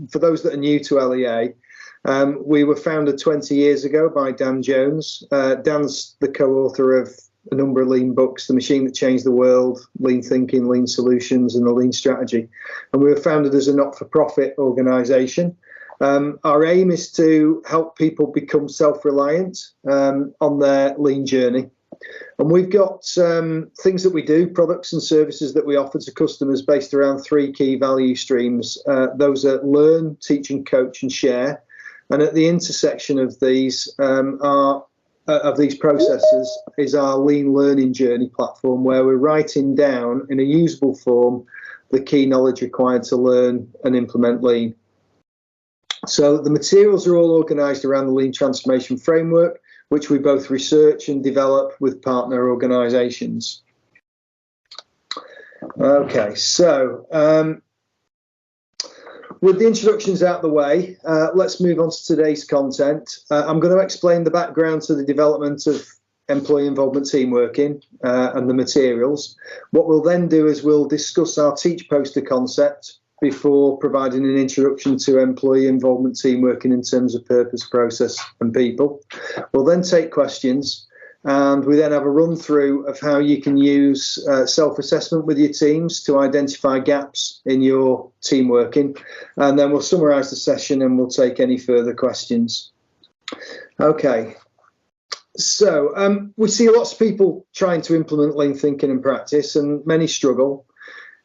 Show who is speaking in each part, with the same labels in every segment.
Speaker 1: for those that are new to LEA, we were founded 20 years ago by Dan Jones. Dan's the co-author of a number of lean books, The Machine That Changed the World, Lean Thinking, Lean Solutions, and The Lean Strategy. And we were founded as a not-for-profit organisation. Our aim is to help people become self-reliant on their lean journey. And we've got things that we do, products and services that we offer to customers based around 3 key value streams. Those are learn, teach and coach and share. And at the intersection of these processes is our lean learning journey platform, where we're writing down in a usable form the key knowledge required to learn and implement lean. So the materials are all organised around the Lean Transformation Framework, which we both research and develop with partner organisations. Okay, so with the introductions out the way, let's move on to today's content. I'm going to explain the background to the development of employee involvement team working and the materials. What we'll then do is we'll discuss our Teach poster concept before providing an introduction to employee involvement team working in terms of purpose, process and people. We'll then take questions, and we then have a run through of how you can use self-assessment with your teams to identify gaps in your team working, and then we'll summarise the session and we'll take any further questions. Okay, so we see lots of people trying to implement lean thinking and practice, and many struggle.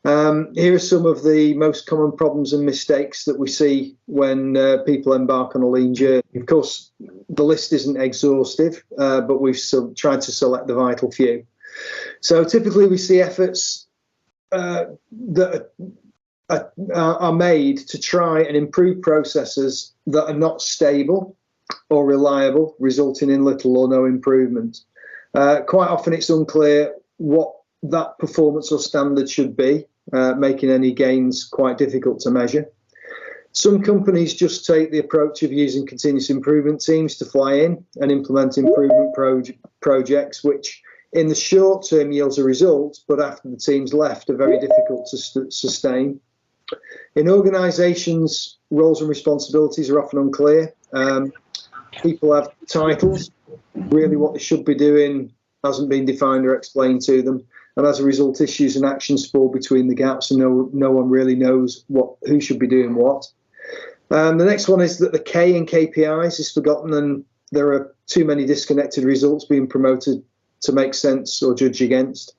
Speaker 1: Here are some of the most common problems and mistakes that we see when people embark on a lean journey. Of course, the list isn't exhaustive, but we've tried to select the vital few. So typically we see efforts that are made to try and improve processes that are not stable or reliable, resulting in little or no improvement. Quite often it's unclear what that performance or standard should be, making any gains quite difficult to measure. Some companies just take the approach of using continuous improvement teams to fly in and implement improvement projects, which in the short term yields a result, but after the team's left are very difficult to sustain. In organisations, roles and responsibilities are often unclear. People have titles, really what they should be doing hasn't been defined or explained to them. And as a result, issues and actions fall between the gaps, and no one really knows who should be doing what. The next one is that the K in KPIs is forgotten, and there are too many disconnected results being promoted to make sense or judge against.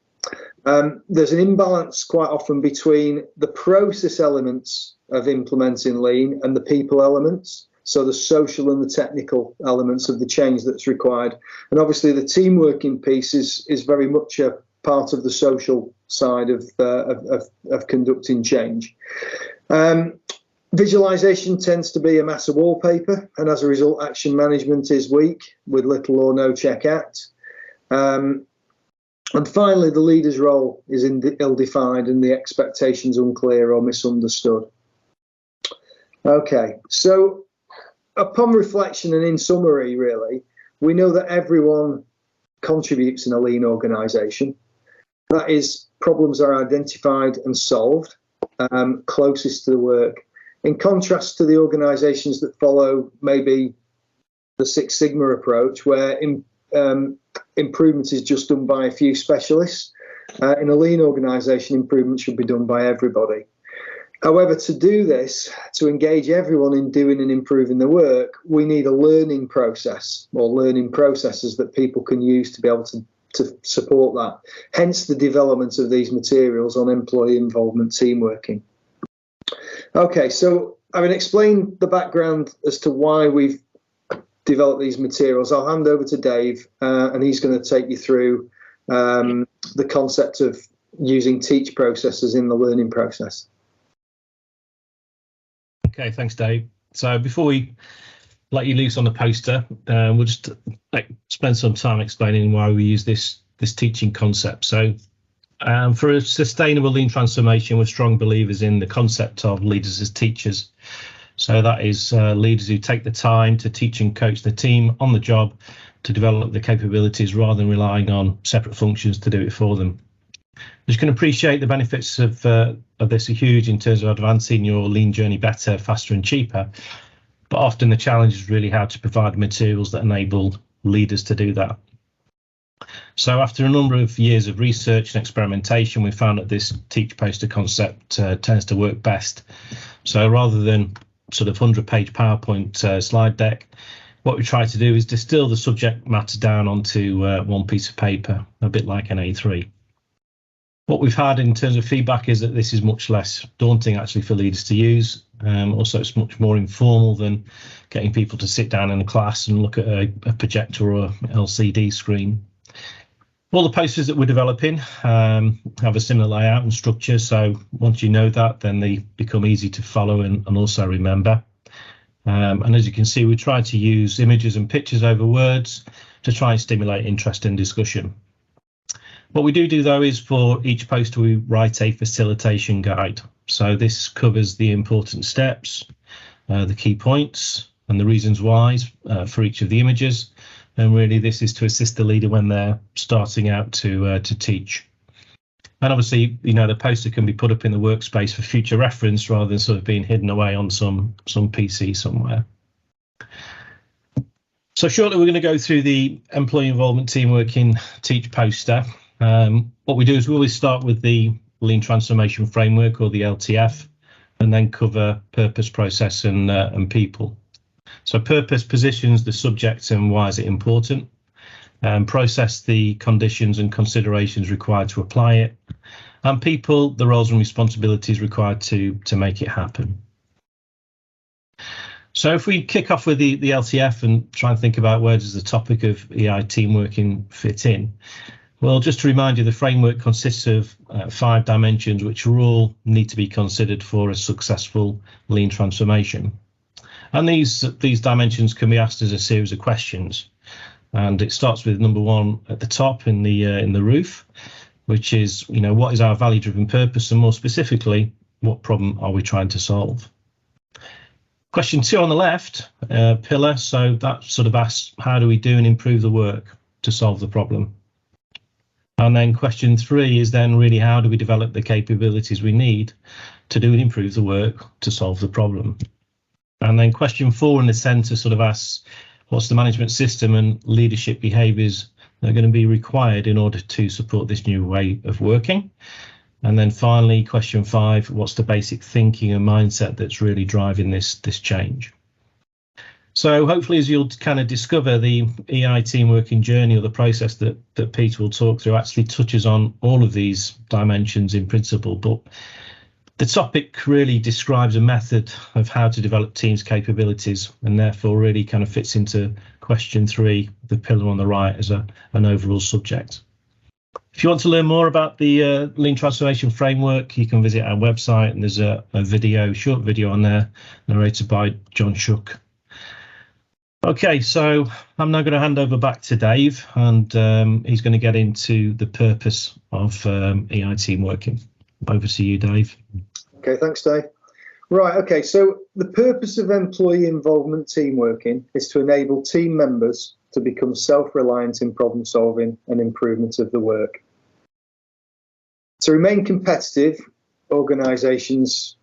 Speaker 1: There's an imbalance quite often between the process elements of implementing lean and the people elements, so the social and the technical elements of the change that's required. And obviously the team working piece is very much a part of the social side of conducting change. Visualization tends to be a mass of wallpaper, and as a result, action management is weak with little or no check act. And finally, the leader's role is ill-defined and the expectations unclear or misunderstood. Okay, so upon reflection and in summary, really, we know that everyone contributes in a lean organisation. That is, problems are identified and solved closest to the work. In contrast to the organisations that follow maybe the Six Sigma approach, where improvement is just done by a few specialists, in a lean organisation, improvement should be done by everybody. However, to do this, to engage everyone in doing and improving the work, we need a learning process or learning processes that people can use to be able to support that. Hence the development of these materials on employee involvement team working. Okay, so having explained the background as to why we've developed these materials, I'll hand over to Dave and he's going to take you through the concept of using teach processes in the learning process.
Speaker 2: Okay, thanks, Dave. So before we let you loose on the poster, we'll just spend some time explaining why we use this teaching concept. So for a sustainable lean transformation, we're strong believers in the concept of leaders as teachers. So that is leaders who take the time to teach and coach the team on the job to develop the capabilities rather than relying on separate functions to do it for them. As you can appreciate, the benefits of this are huge in terms of advancing your lean journey better, faster and cheaper. But often the challenge is really how to provide materials that enable leaders to do that. So after a number of years of research and experimentation, we found that this teach poster concept tends to work best. So rather than sort of 100-page PowerPoint slide deck, what we try to do is distill the subject matter down onto one piece of paper, a bit like an A3. What we've had in terms of feedback is that this is much less daunting actually for leaders to use. Also, it's much more informal than getting people to sit down in a class and look at a projector or LCD screen. All the posters that we're developing have a similar layout and structure, so once you know that, then they become easy to follow and also remember. And as you can see, we try to use images and pictures over words to try and stimulate interest and discussion. What we do though is for each poster we write a facilitation guide. So this covers the important steps, the key points and the reasons why for each of the images. And really this is to assist the leader when they're starting out to teach. And obviously, you know, the poster can be put up in the workspace for future reference rather than sort of being hidden away on some PC somewhere. So shortly we're going to go through the employee involvement team working teach poster. What we do is we always start with the Lean Transformation Framework, or the LTF, and then cover purpose, process and people. So purpose positions the subject and why is it important, process the conditions and considerations required to apply it, and people, the roles and responsibilities required to make it happen. So if we kick off with the LTF and try and think about where does the topic of EI team working fit in, well, just to remind you, the framework consists of 5 dimensions, which all need to be considered for a successful lean transformation. And these dimensions can be asked as a series of questions. And it starts with number 1 at the top in the roof, which is, you know, what is our value-driven purpose, and more specifically, what problem are we trying to solve? Question 2 on the left, pillar. So that sort of asks, how do we do and improve the work to solve the problem? And then question 3 is then really how do we develop the capabilities we need to do and improve the work to solve the problem? And then question 4 in the centre sort of asks, what's the management system and leadership behaviours that are going to be required in order to support this new way of working? And then finally, question 5, what's the basic thinking and mindset that's really driving this change? So hopefully, as you'll kind of discover, the EI team working journey, or the process that Peter will talk through, actually touches on all of these dimensions in principle. But the topic really describes a method of how to develop teams' capabilities, and therefore really kind of fits into question 3, the pillar on the right, as an overall subject. If you want to learn more about the Lean Transformation Framework, you can visit our website, and there's a short video on there, narrated by John Shook. Okay, so I'm now going to hand over back to Dave, and he's going to get into the purpose of EI team working. Over to you, Dave.
Speaker 1: Okay, thanks, Dave. Right, okay, so the purpose of employee involvement team working is to enable team members to become self-reliant in problem solving and improvement of the work. To remain competitive, organisations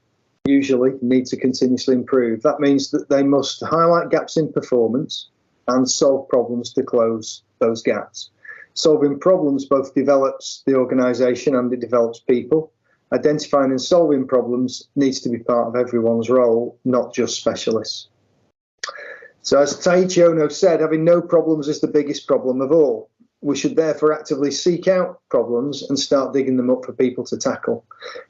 Speaker 1: usually need to continuously improve. That means that they must highlight gaps in performance and solve problems to close those gaps. Solving problems both develops the organisation and it develops people. Identifying and solving problems needs to be part of everyone's role, not just specialists. So as Taiichi Ohno said, having no problems is the biggest problem of all. We should therefore actively seek out problems and start digging them up for people to tackle.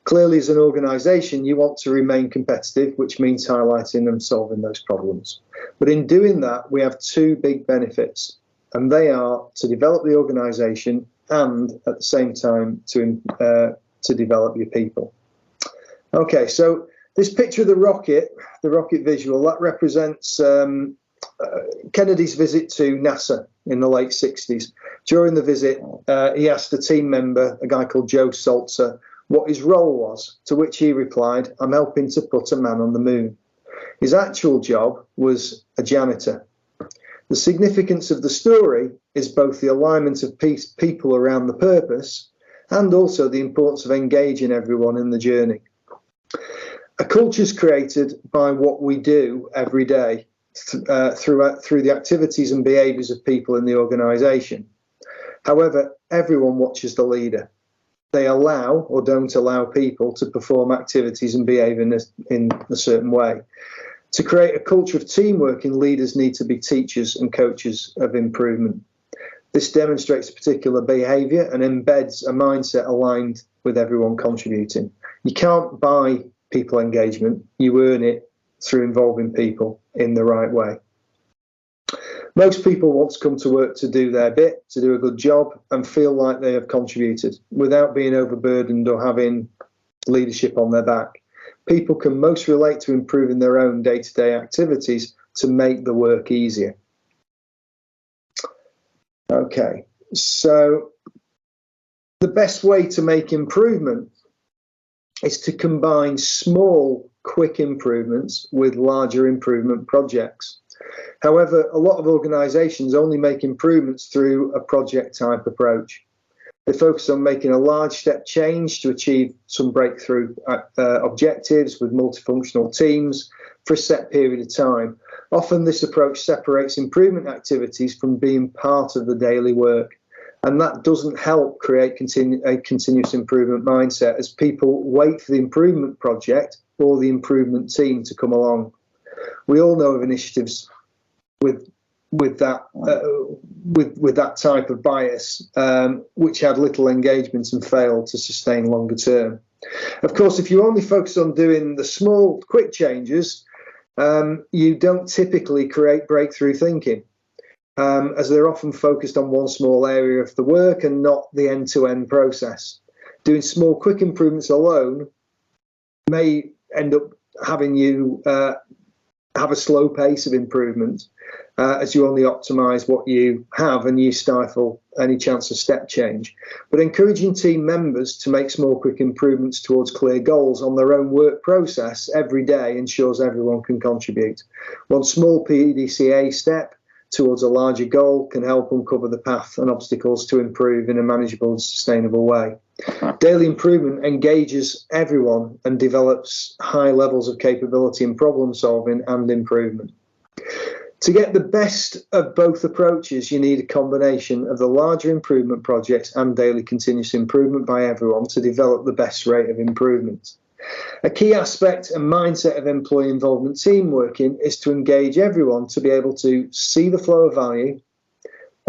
Speaker 1: Clearly, as an organisation, you want to remain competitive, which means highlighting and solving those problems. But in doing that, we have 2 big benefits, and they are to develop the organisation and at the same time to develop your people. Okay, so this picture of the rocket visual, that represents Kennedy's visit to NASA in the late 60s. During the visit, he asked a team member, a guy called Joe Salter, what his role was, to which he replied, I'm helping to put a man on the moon. His actual job was a janitor. The significance of the story is both the alignment of people around the purpose and also the importance of engaging everyone in the journey. A culture is created by what we do every day through the activities and behaviours of people in the organisation. However, everyone watches the leader. They allow or don't allow people to perform activities and behave in a certain way. To create a culture of teamwork, leaders need to be teachers and coaches of improvement. This demonstrates a particular behaviour and embeds a mindset aligned with everyone contributing. You can't buy people engagement, you earn it through involving people in the right way. Most people want to come to work to do their bit, to do a good job, and feel like they have contributed without being overburdened or having leadership on their back. People can most relate to improving their own day-to-day activities to make the work easier. Okay, so the best way to make improvement is to combine small, quick improvements with larger improvement projects. However, a lot of organisations only make improvements through a project-type approach. They focus on making a large step change to achieve some breakthrough objectives with multifunctional teams for a set period of time. Often this approach separates improvement activities from being part of the daily work, and that doesn't help create a continuous improvement mindset as people wait for the improvement project or the improvement team to come along. We all know of initiatives with that type of bias, which had little engagement and failed to sustain longer term. Of course, if you only focus on doing the small, quick changes, you don't typically create breakthrough thinking, as they're often focused on one small area of the work and not the end-to-end process. Doing small, quick improvements alone may end up having you have a slow pace of improvement, as you only optimise what you have and you stifle any chance of step change. But encouraging team members to make small, quick improvements towards clear goals on their own work process every day ensures everyone can contribute. One small PDCA step towards a larger goal can help uncover the path and obstacles to improve in a manageable and sustainable way. Daily improvement engages everyone and develops high levels of capability in problem solving and improvement. To get the best of both approaches, you need a combination of the larger improvement projects and daily continuous improvement by everyone to develop the best rate of improvement. A key aspect and mindset of employee involvement team working is to engage everyone to be able to see the flow of value,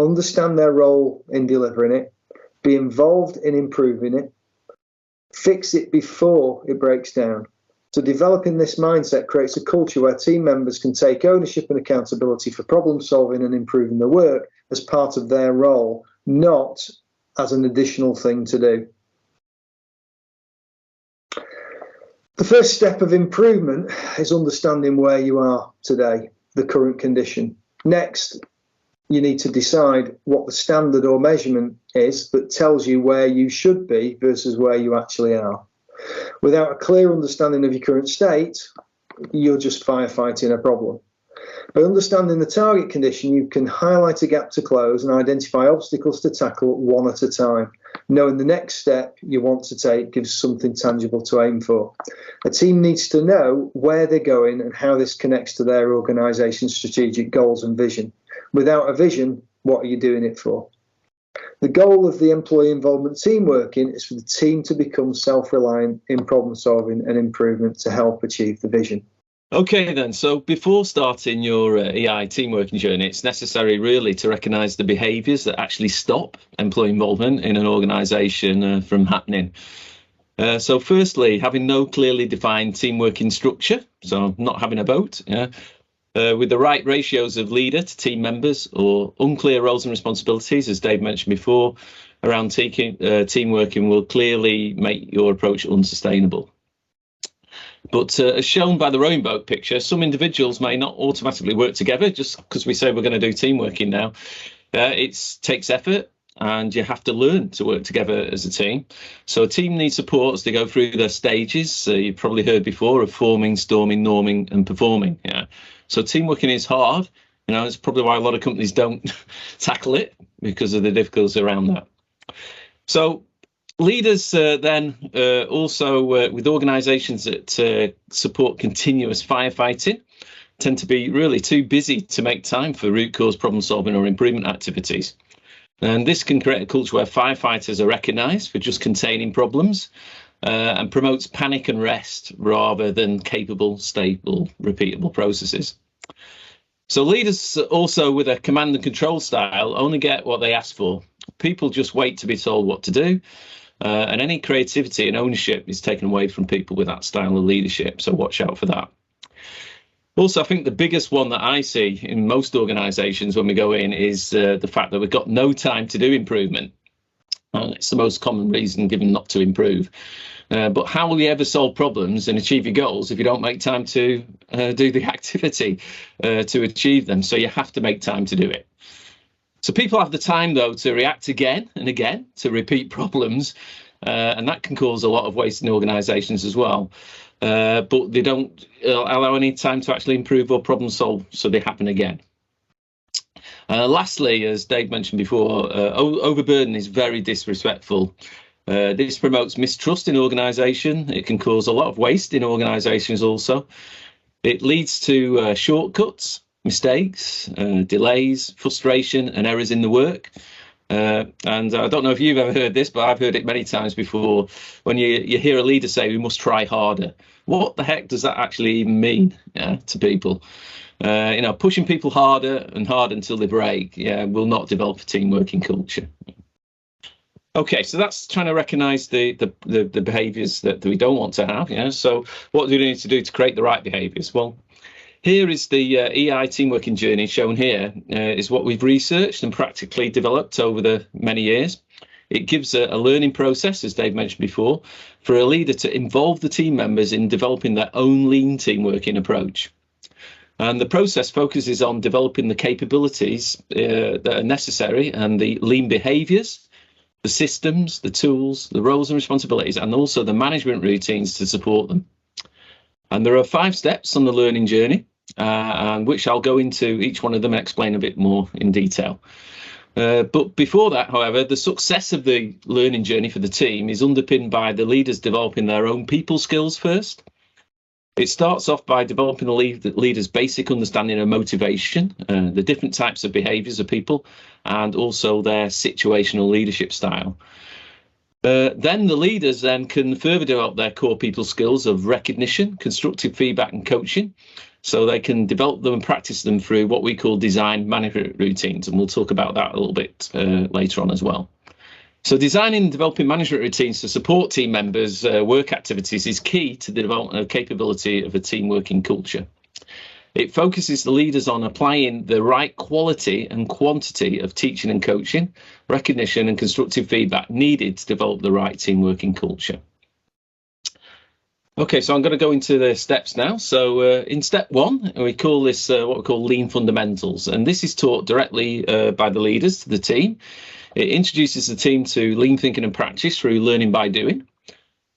Speaker 1: understand their role in delivering it, be involved in improving it, fix it before it breaks down. So developing this mindset creates a culture where team members can take ownership and accountability for problem solving and improving the work as part of their role, not as an additional thing to do. The first step of improvement is understanding where you are today, the current condition. Next, you need to decide what the standard or measurement is that tells you where you should be versus where you actually are. Without a clear understanding of your current state, you're just firefighting a problem. By understanding the target condition, you can highlight a gap to close and identify obstacles to tackle one at a time. Knowing the next step you want to take gives something tangible to aim for. A team needs to know where they're going and how this connects to their organisation's strategic goals and vision. Without a vision, what are you doing it for? The goal of the employee involvement team working is for the team to become self-reliant in problem solving and improvement to help achieve the vision.
Speaker 3: Okay then, so before starting your EI team working journey, it's necessary really to recognise the behaviours that actually stop employee involvement in an organisation from happening. So firstly, having no clearly defined team working structure, so not having a vote, with the right ratios of leader to team members or unclear roles and responsibilities, as Dave mentioned before, around team working will clearly make your approach unsustainable. But as shown by the rowing boat picture, some individuals may not automatically work together just because we say we're going to do team working now. It takes effort and you have to learn to work together as a team. So a team needs support as they go through their stages. You've probably heard before of forming, storming, norming and performing. Yeah. So team working is hard. It's probably why a lot of companies don't tackle it because of the difficulties around that. So Leaders then also with organisations that support continuous firefighting tend to be really too busy to make time for root cause problem solving or improvement activities. And this can create a culture where firefighters are recognised for just containing problems and promotes panic and rest rather than capable, stable, repeatable processes. So leaders also with a command and control style only get what they ask for. People just wait to be told what to do. And any creativity and ownership is taken away from people with that style of leadership. So watch out for that. Also, I think the biggest one that I see in most organisations when we go in is the fact that we've got no time to do improvement. It's the most common reason given not to improve. But how will you ever solve problems and achieve your goals if you don't make time to do the activity to achieve them? So you have to make time to do it. So people have the time, though, to react again and again to repeat problems, and that can cause a lot of waste in organisations as well. But they don't allow any time to actually improve or problem solve, so they happen again. Lastly, as Dave mentioned before, overburden is very disrespectful. This promotes mistrust in organisation. It can cause a lot of waste in organisations also. It leads to shortcuts, mistakes, delays, frustration and errors in the work. And I don't know if you've ever heard this, but I've heard it many times before. When you hear a leader say, we must try harder. What the heck does that actually even mean to people? Pushing people harder and harder until they break will not develop a team working culture. Okay, so that's trying to recognise the behaviours that we don't want to have. So what do we need to do to create the right behaviours? Well, here is the EI team working journey shown here is what we've researched and practically developed over the many years. It gives a learning process, as Dave mentioned before, for a leader to involve the team members in developing their own lean team working approach. And the process focuses on developing the capabilities that are necessary and the lean behaviours, the systems, the tools, the roles and responsibilities, and also the management routines to support them. And there are 5 steps on the learning journey, and which I'll go into each one of them and explain a bit more in detail. But before that, however, the success of the learning journey for the team is underpinned by the leaders developing their own people skills first. It starts off by developing the leader's basic understanding of motivation, the different types of behaviours of people, and also their situational leadership style. Then the leaders then can further develop their core people skills of recognition, constructive feedback and coaching. So they can develop them and practice them through what we call design management routines. And we'll talk about that a little bit later on as well. So designing and developing management routines to support team members' work activities is key to the development of capability of a team working culture. It focuses the leaders on applying the right quality and quantity of teaching and coaching, recognition and constructive feedback needed to develop the right team working culture. Okay, so I'm going to go into the steps now. So in step 1, we call this what we call lean fundamentals. And this is taught directly by the leaders to the team. It introduces the team to lean thinking and practice through learning by doing.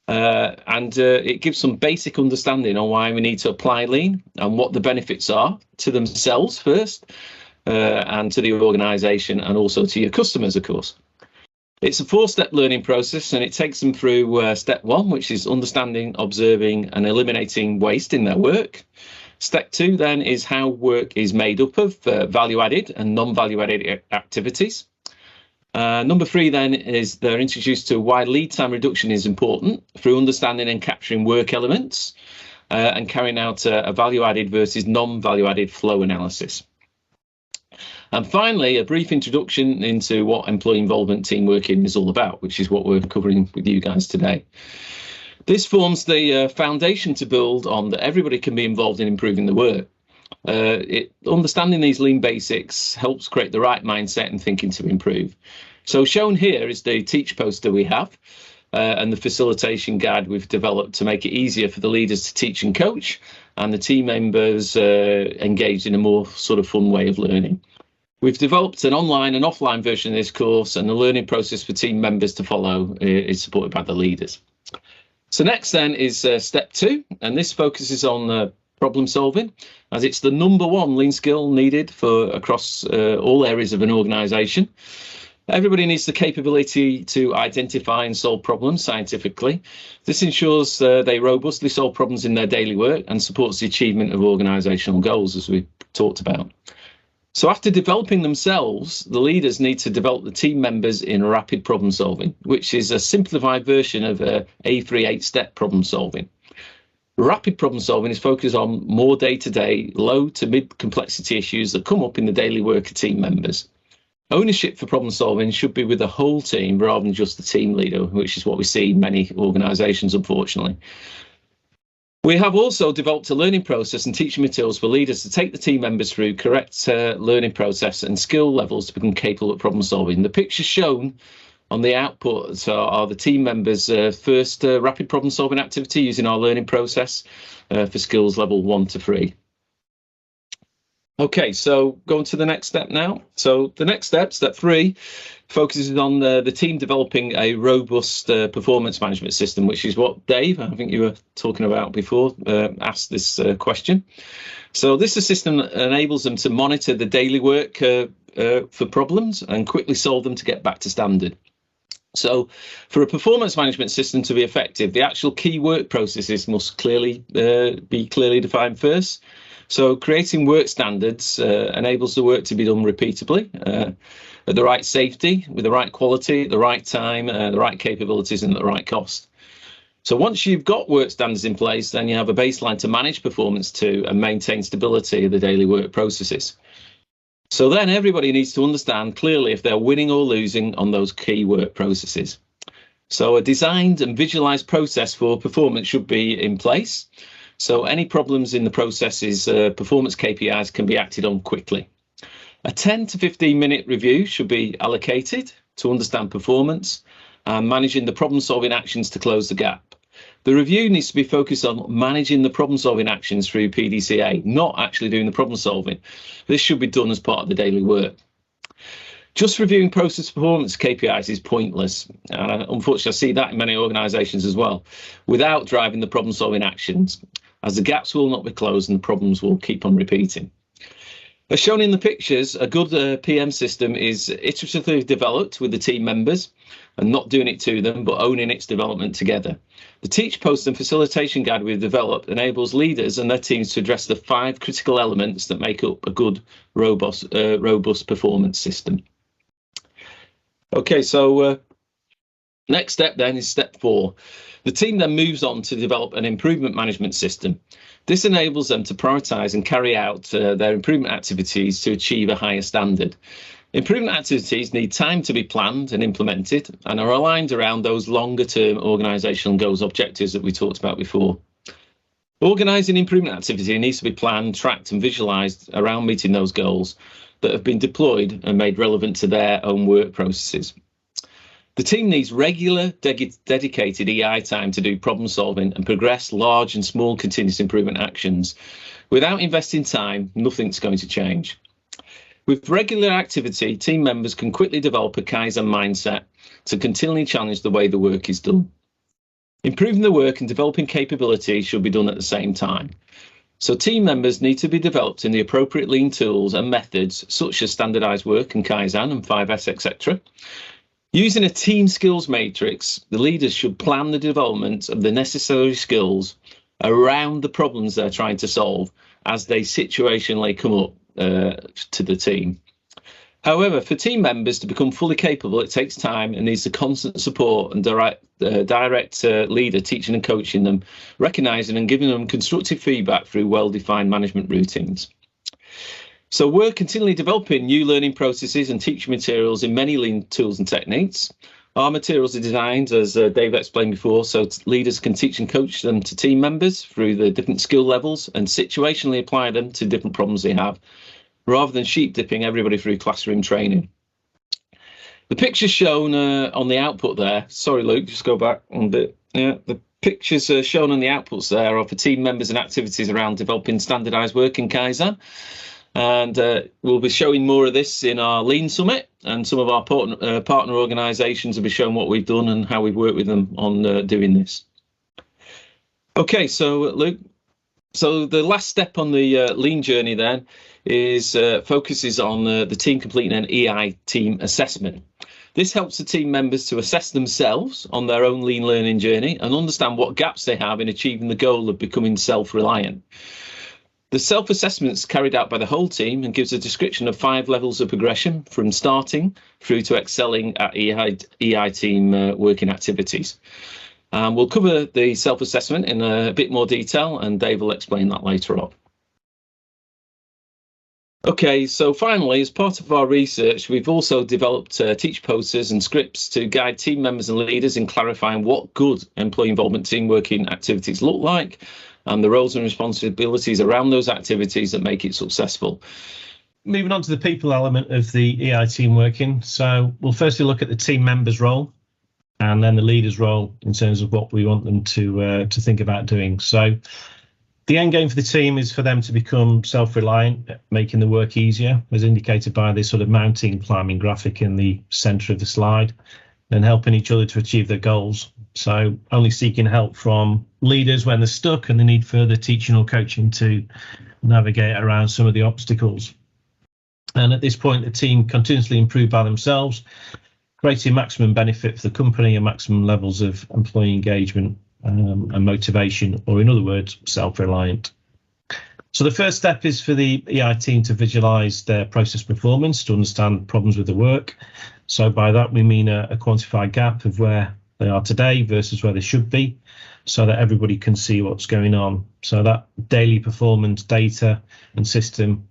Speaker 3: And it gives some basic understanding on why we need to apply lean and what the benefits are to themselves first and to the organisation and also to your customers, of course. It's a 4-step learning process, and it takes them through step 1, which is understanding, observing and eliminating waste in their work. Step 2 then is how work is made up of value added and non-value added activities. Number 3 then is they're introduced to why lead time reduction is important through understanding and capturing work elements and carrying out a value added versus non-value added flow analysis. And finally, a brief introduction into what employee involvement team working is all about, which is what we're covering with you guys today. This forms the foundation to build on that everybody can be involved in improving the work. Understanding these lean basics helps create the right mindset and thinking to improve. So shown here is the teach poster we have and the facilitation guide we've developed to make it easier for the leaders to teach and coach and the team members engaged in a more sort of fun way of learning. We've developed an online and offline version of this course, and the learning process for team members to follow is supported by the leaders. So next then is step 2, and this focuses on problem solving, as it's the number 1 lean skill needed for across all areas of an organisation. Everybody needs the capability to identify and solve problems scientifically. This ensures they robustly solve problems in their daily work and supports the achievement of organisational goals, as we talked about. So after developing themselves, the leaders need to develop the team members in rapid problem solving, which is a simplified version of A3 8-step problem solving. Rapid problem solving is focused on more day-to-day, low to mid complexity issues that come up in the daily work of team members. Ownership for problem solving should be with the whole team rather than just the team leader, which is what we see in many organisations, unfortunately. We have also developed a learning process and teaching materials for leaders to take the team members through correct learning process and skill levels to become capable of problem solving. The pictures shown on the output are the team members' first rapid problem solving activity using our learning process for skills level 1 to 3. Okay, so going to the next step now. So the next step, step 3, focuses on the team developing a robust performance management system, which is what Dave, I think you were talking about before, asked this question. So this is a system that enables them to monitor the daily work for problems and quickly solve them to get back to standard. So for a performance management system to be effective, the actual key work processes must be clearly defined first. So creating work standards enables the work to be done repeatably, at the right safety, with the right quality, at the right time, the right capabilities and at the right cost. So once you've got work standards in place, then you have a baseline to manage performance to and maintain stability of the daily work processes. So then everybody needs to understand clearly if they're winning or losing on those key work processes. So a designed and visualized process for performance should be in place. So any problems in the processes, performance KPIs can be acted on quickly. A 10 to 15 minute review should be allocated to understand performance and managing the problem solving actions to close the gap. The review needs to be focused on managing the problem solving actions through PDCA, not actually doing the problem solving. This should be done as part of the daily work. Just reviewing process performance KPIs is pointless, and unfortunately I see that in many organisations as well, without driving the problem solving actions, as the gaps will not be closed and the problems will keep on repeating. As shown in the pictures, a good PM system is iteratively developed with the team members and not doing it to them, but owning its development together. The Teach, Post and Facilitation Guide we've developed enables leaders and their teams to address the 5 critical elements that make up a good, robust performance system. Okay, so next step then is step 4. The team then moves on to develop an improvement management system. This enables them to prioritise and carry out their improvement activities to achieve a higher standard. Improvement activities need time to be planned and implemented and are aligned around those longer-term organisational goals objectives that we talked about before. Organising improvement activity needs to be planned, tracked and visualised around meeting those goals that have been deployed and made relevant to their own work processes. The team needs regular, dedicated EI time to do problem solving and progress large and small continuous improvement actions. Without investing time, nothing's going to change. With regular activity, team members can quickly develop a Kaizen mindset to continually challenge the way the work is done. Improving the work and developing capability should be done at the same time. So team members need to be developed in the appropriate lean tools and methods, such as standardized work and Kaizen and 5S, etc. Using a team skills matrix, the leaders should plan the development of the necessary skills around the problems they're trying to solve as they situationally come up to the team. However, for team members to become fully capable, it takes time and needs the constant support and direct leader teaching and coaching them, recognising and giving them constructive feedback through well-defined management routines. So we're continually developing new learning processes and teaching materials in many lean tools and techniques. Our materials are designed, as Dave explained before, so leaders can teach and coach them to team members through the different skill levels and situationally apply them to different problems they have, rather than sheep dipping everybody through classroom training. The pictures shown on the output there, sorry Luke, just go back one bit. Yeah, the pictures shown on the outputs there are for team members and activities around developing standardized work in Kaizen. And we'll be showing more of this in our Lean Summit, and some of our partner organisations will be showing what we've done and how we've worked with them on doing this. Okay, so Luke, so the last step on the Lean journey then is focuses on the team completing an EI team assessment. This helps the team members to assess themselves on their own lean learning journey and understand what gaps they have in achieving the goal of becoming self-reliant. The self-assessment is carried out by the whole team and gives a description of 5 levels of progression from starting through to excelling at EI team working activities. We'll cover the self-assessment in a bit more detail, and Dave will explain that later on. Okay, so finally, as part of our research, we've also developed teach posters and scripts to guide team members and leaders in clarifying what good employee involvement team working activities look like and the roles and responsibilities around those activities that make it successful.
Speaker 2: Moving on to the people element of the EI team working. So we'll firstly look at the team members' role and then the leader's role in terms of what we want them to think about doing. So the end game for the team is for them to become self-reliant, making the work easier, as indicated by this sort of mountain climbing graphic in the centre of the slide, and helping each other to achieve their goals. So only seeking help from leaders when they're stuck and they need further teaching or coaching to navigate around some of the obstacles. And at this point, the team continuously improve by themselves, creating maximum benefit for the company and maximum levels of employee engagement and motivation, or in other words, self-reliant. So the first step is for the EI team to visualize their process performance to understand problems with the work. So by that, we mean a quantified gap of where they are today versus where they should be, so that everybody can see what's going on. So that daily performance data and system,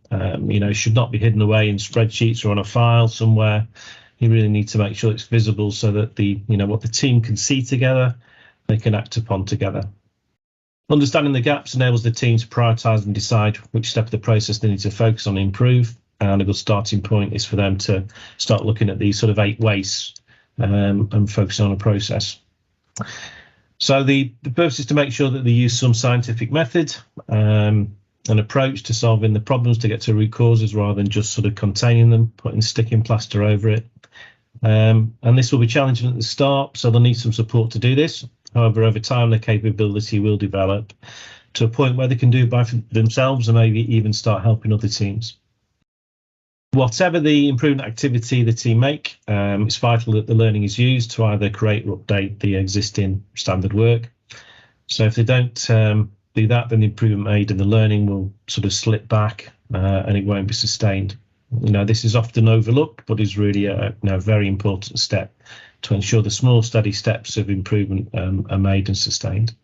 Speaker 2: should not be hidden away in spreadsheets or on a file somewhere. You really need to make sure it's visible so that what the team can see together, they can act upon together. Understanding the gaps enables the team to prioritise and decide which step of the process they need to focus on and improve. And a good starting point is for them to start looking at these sort of 8 wastes and focusing on a process. So the purpose is to make sure that they use some scientific method, an approach to solving the problems to get to root causes rather than just sort of containing them, putting sticking plaster over it. And this will be challenging at the start, so they'll need some support to do this. However, over time, the capability will develop to a point where they can do it by themselves and maybe even start helping other teams. Whatever the improvement activity the team make, it's vital that the learning is used to either create or update the existing standard work. So if they don't do that, then the improvement made and the learning will sort of slip back and it won't be sustained. This is often overlooked, but is really a very important step to ensure the small, steady steps of improvement are made and sustained.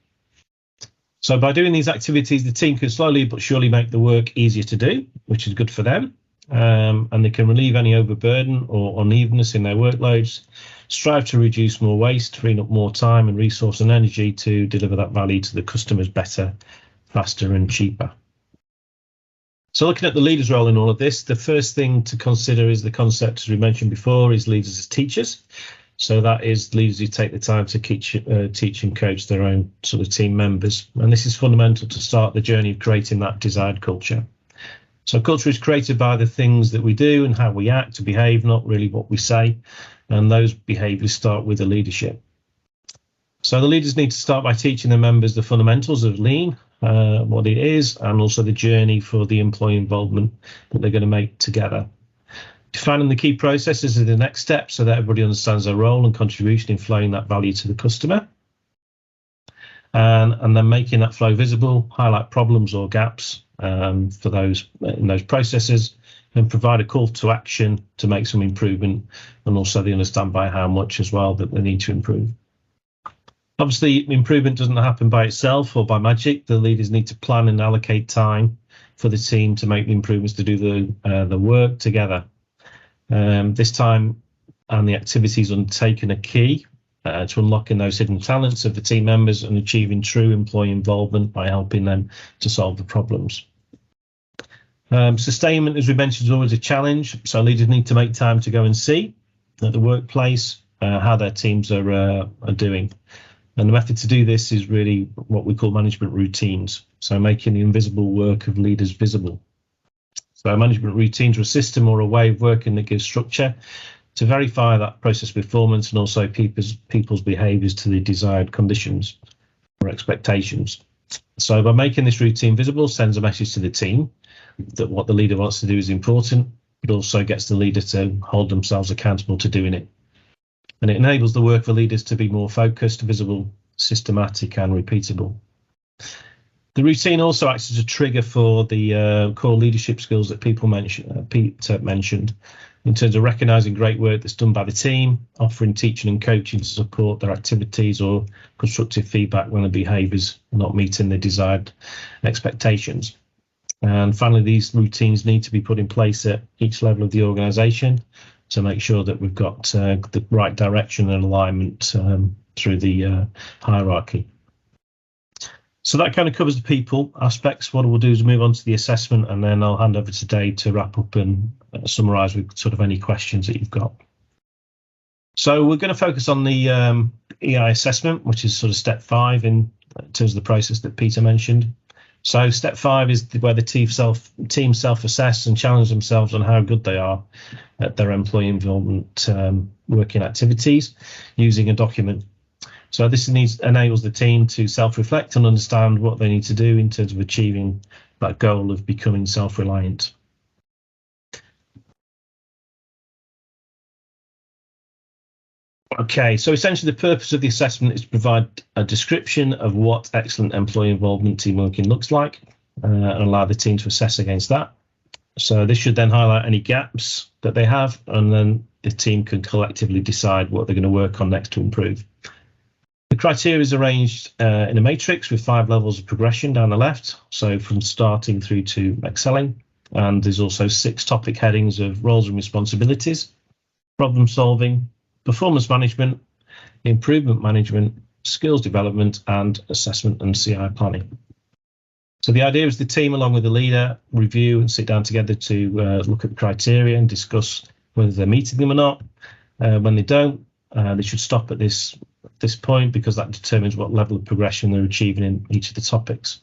Speaker 2: So by doing these activities, the team can slowly but surely make the work easier to do, which is good for them. And they can relieve any overburden or unevenness in their workloads, strive to reduce more waste, freeing up more time and resource and energy to deliver that value to the customers better, faster and cheaper. So looking at the leader's role in all of this, the first thing to consider is the concept, as we mentioned before, is leaders as teachers. So that is leaders who take the time to teach and coach their own sort of team members. And this is fundamental to start the journey of creating that desired culture. So culture is created by the things that we do and how we act to behave, not really what we say. And those behaviours start with the leadership. So the leaders need to start by teaching their members the fundamentals of lean, what it is, and also the journey for the employee involvement that they're going to make together. Defining the key processes is the next step so that everybody understands their role and contribution in flowing that value to the customer. And then making that flow visible, highlight problems or gaps for those in those processes, and provide a call to action to make some improvement, and also they understand by how much as well that they need to improve. Obviously, improvement doesn't happen by itself or by magic. The leaders need to plan and allocate time for the team to make the improvements, to do the work together. This time and the activities undertaken are key to unlocking those hidden talents of the team members and achieving true employee involvement by helping them to solve the problems. Sustainment, as we mentioned, is always a challenge. So leaders need to make time to go and see at the workplace how their teams are doing. And the method to do this is really what we call management routines. So making the invisible work of leaders visible. So management routines are a system or a way of working that gives structure to verify that process performance and also people's behaviours to the desired conditions or expectations. So by making this routine visible, sends a message to the team that what the leader wants to do is important, but also gets the leader to hold themselves accountable to doing it. and it enables the work for leaders to be more focused, visible, systematic, and repeatable. The routine also acts as a trigger for the core leadership skills that Pete mentioned, in terms of recognising great work that's done by the team, offering teaching and coaching to support their activities, or constructive feedback when the behaviours are not meeting the desired expectations. And finally, these routines need to be put in place at each level of the organisation to make sure that we've got the right direction and alignment through the hierarchy. So that kind of covers the people aspects. What we'll do is move on to the assessment, and then I'll hand over to Dave to wrap up and summarise with sort of any questions that you've got. So we're going to focus on the EI assessment, which is sort of step 5 in terms of the process that Peter mentioned. So step 5 is where the team self-assess and challenge themselves on how good they are at their employee involvement working activities using a document. So this enables the team to self-reflect and understand what they need to do in terms of achieving that goal of becoming self-reliant. Okay, so essentially the purpose of the assessment is to provide a description of what excellent employee involvement team working looks like and allow the team to assess against that. So this should then highlight any gaps that they have, and then the team can collectively decide what they're going to work on next to improve. The criteria is arranged in a matrix with 5 levels of progression down the left, so from starting through to excelling. And there's also 6 topic headings of roles and responsibilities, problem solving, performance management, improvement management, skills development, and assessment and CI planning. So the idea is the team, along with the leader, review and sit down together to look at the criteria and discuss whether they're meeting them or not. When they don't, they should stop at this point, because that determines what level of progression they're achieving in each of the topics.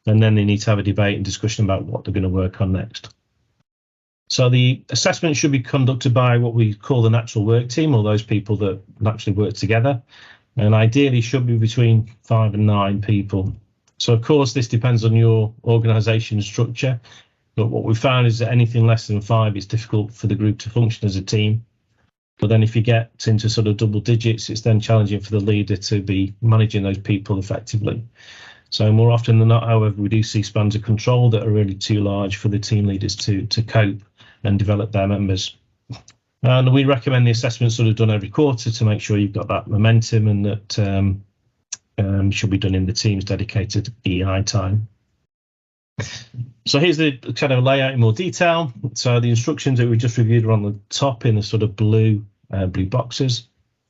Speaker 2: And then they need to have a debate and discussion about what they're going to work on next. So the assessment should be conducted by what we call the natural work team, or those people that naturally work together, and ideally should be between 5 and 9 people. So of course this depends on your organisation structure, but what we found is that anything less than 5, it's difficult for the group to function as a team. But then if you get into sort of double digits, it's then challenging for the leader to be managing those people effectively. So more often than not, however, we do see spans of control that are really too large for the team leaders to cope and develop their members. And we recommend the assessment sort of done every quarter to make sure you've got that momentum, and that should be done in the team's dedicated EI time. So here's the kind of layout in more detail. So the instructions that we just reviewed are on the top in the sort of blue boxes,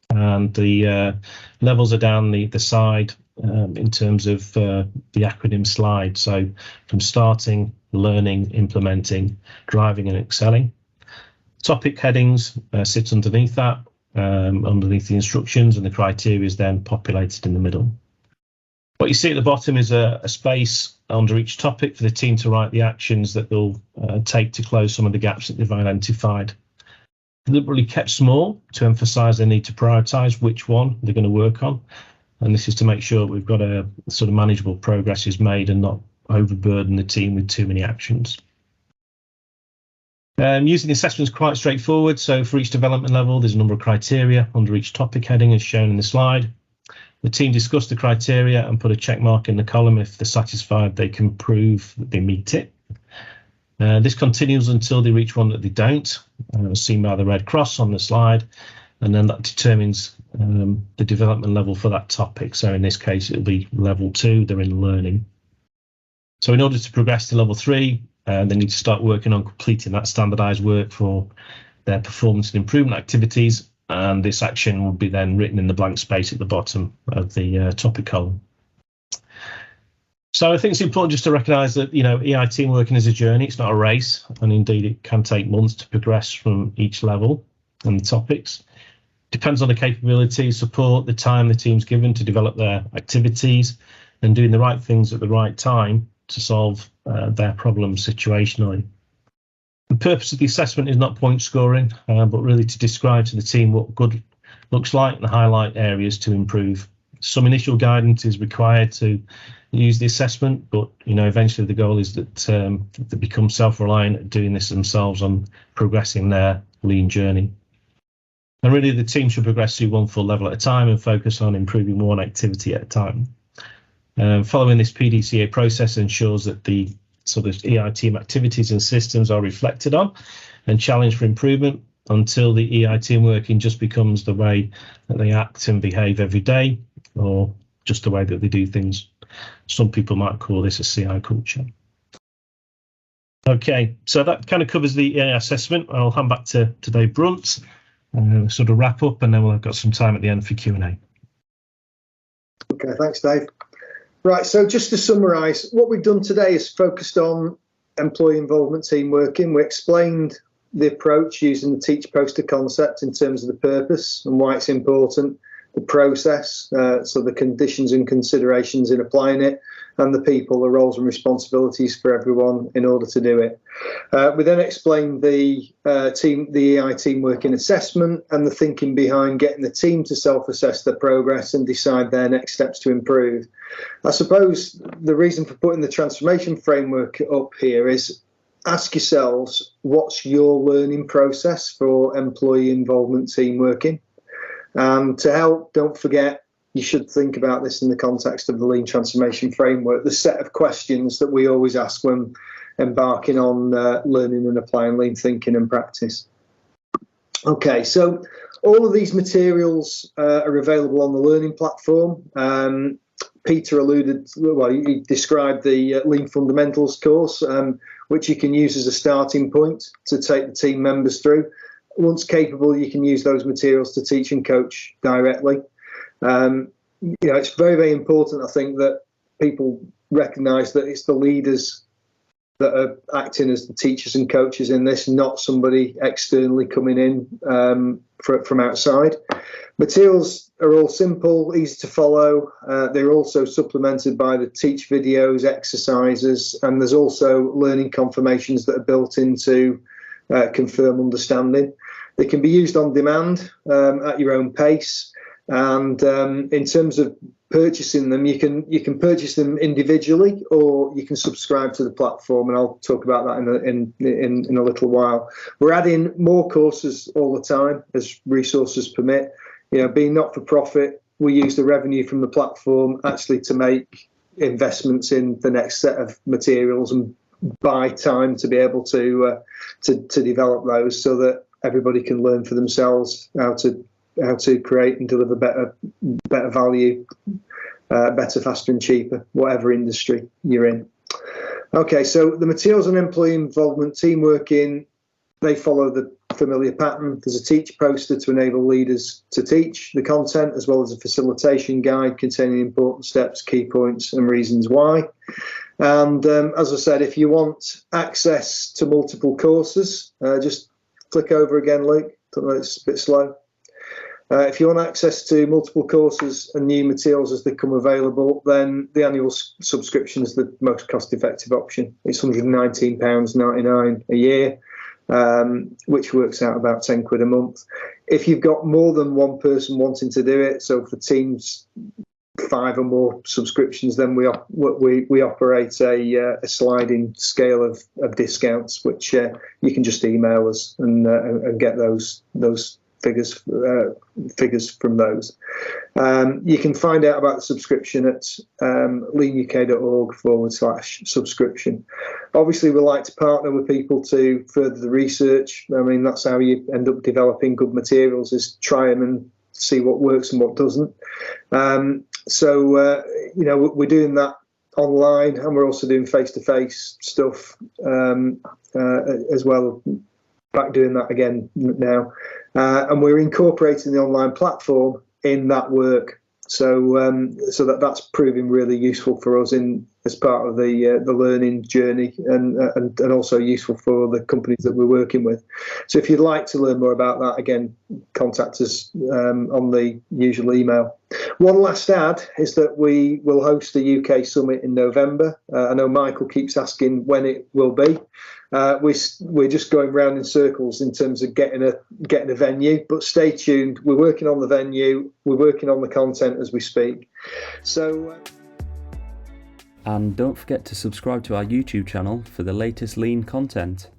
Speaker 2: and the levels are down the side in terms of the acronym slide. So from starting, learning, implementing, driving, and excelling. Topic headings sit underneath that, underneath the instructions, and the criteria is then populated in the middle. What you see at the bottom is a space under each topic for the team to write the actions that they'll take to close some of the gaps that they've identified. Deliberately kept small to emphasise they need to prioritise which one they're going to work on, and this is to make sure we've got a sort of manageable progress is made and not overburden the team with too many actions. Using the assessment is quite straightforward. So for each development level, there's a number of criteria under each topic heading as shown in the slide. The team discuss the criteria and put a check mark in the column if they're satisfied they can prove that they meet it. This continues until they reach one that they don't, as seen by the red cross on the slide, and then that determines the development level for that topic. So in this case, it'll be level 2, they're in learning. So in order to progress to level 3, they need to start working on completing that standardised work for their performance and improvement activities, and this action will be then written in the blank space at the bottom of the topic column. So I think it's important just to recognise that, EI team working is a journey, it's not a race, and indeed it can take months to progress from each level and the topics. Depends on the capability, support, the time the team's given to develop their activities and doing the right things at the right time to solve their problems situationally. The purpose of the assessment is not point scoring, but really to describe to the team what good looks like and highlight areas to improve. Some initial guidance is required to use the assessment, but eventually the goal is that they become self-reliant at doing this themselves on progressing their lean journey. And really, the team should progress through one full level at a time and focus on improving one activity at a time. Following this PDCA process ensures that the sort of EI team activities and systems are reflected on and challenged for improvement until the EI team working just becomes the way that they act and behave every day, or just the way that they do things. Some people might call this a CI culture. Okay, so that kind of covers the EI assessment. I'll hand back to Dave Brunt, sort of wrap up, and then we'll have got some time at the end for Q&A.
Speaker 1: Okay, thanks, Dave. Right, so just to summarise, what we've done today is focused on employee involvement team working. We explained the approach using the teach poster concept in terms of the purpose and why it's important, the process, so the conditions and considerations in applying it, and the people, the roles and responsibilities for everyone in order to do it. We then explained the EI team working assessment and the thinking behind getting the team to self-assess their progress and decide their next steps to improve. I suppose the reason for putting the transformation framework up here is ask yourselves, what's your learning process for employee involvement team working? And to help, don't forget, you should think about this in the context of the Lean Transformation Framework, the set of questions that we always ask when embarking on learning and applying lean thinking and practice. Okay, so all of these materials are available on the learning platform. Peter he described the Lean Fundamentals course, which you can use as a starting point to take the team members through. Once capable, you can use those materials to teach and coach directly. It's very, very important, I think, that people recognise that it's the leaders that are acting as the teachers and coaches in this, not somebody externally coming in from outside. Materials are all simple, easy to follow. They're also supplemented by the teach videos, exercises, and there's also learning confirmations that are built into confirm understanding. They can be used on demand at your own pace. And in terms of purchasing them, you can purchase them individually, or you can subscribe to the platform, and I'll talk about that in a little while. We're adding more courses all the time as resources permit. Being not for profit, we use the revenue from the platform actually to make investments in the next set of materials and buy time to be able to develop those, so that everybody can learn for themselves how to create and deliver better value, better, faster and cheaper, whatever industry you're in. Okay, so the materials on employee involvement team working, they follow the familiar pattern. There's a teach poster to enable leaders to teach the content, as well as a facilitation guide containing important steps, key points and reasons why. And as I said, if you want access to multiple courses, just click over again, Luke. It's a bit slow. If you want access to multiple courses and new materials as they come available, then the annual subscription is the most cost-effective option. It's £119.99 a year, which works out about 10 quid a month. If you've got more than one person wanting to do it, so for teams 5 or more subscriptions, then we operate a sliding scale of discounts, which you can just email us and get those figures from those. You can find out about the subscription at leanuk.org/subscription. Obviously, we like to partner with people to further the research. I mean, that's how you end up developing good materials, is try them and see what works and what doesn't. So we're doing that online, and we're also doing face-to-face stuff as well. Back doing that again now, and we're incorporating the online platform in that work. So that's proving really useful for us as part of the learning journey, and also useful for the companies that we're working with. So if you'd like to learn more about that, again, contact us on the usual email. One last add is that we will host a UK summit in November. I know Michael keeps asking when it will be. We're just going round in circles in terms of getting a venue, but stay tuned. We're working on the venue. We're working on the content as we speak. So.
Speaker 4: And don't forget to subscribe to our YouTube channel for the latest lean content.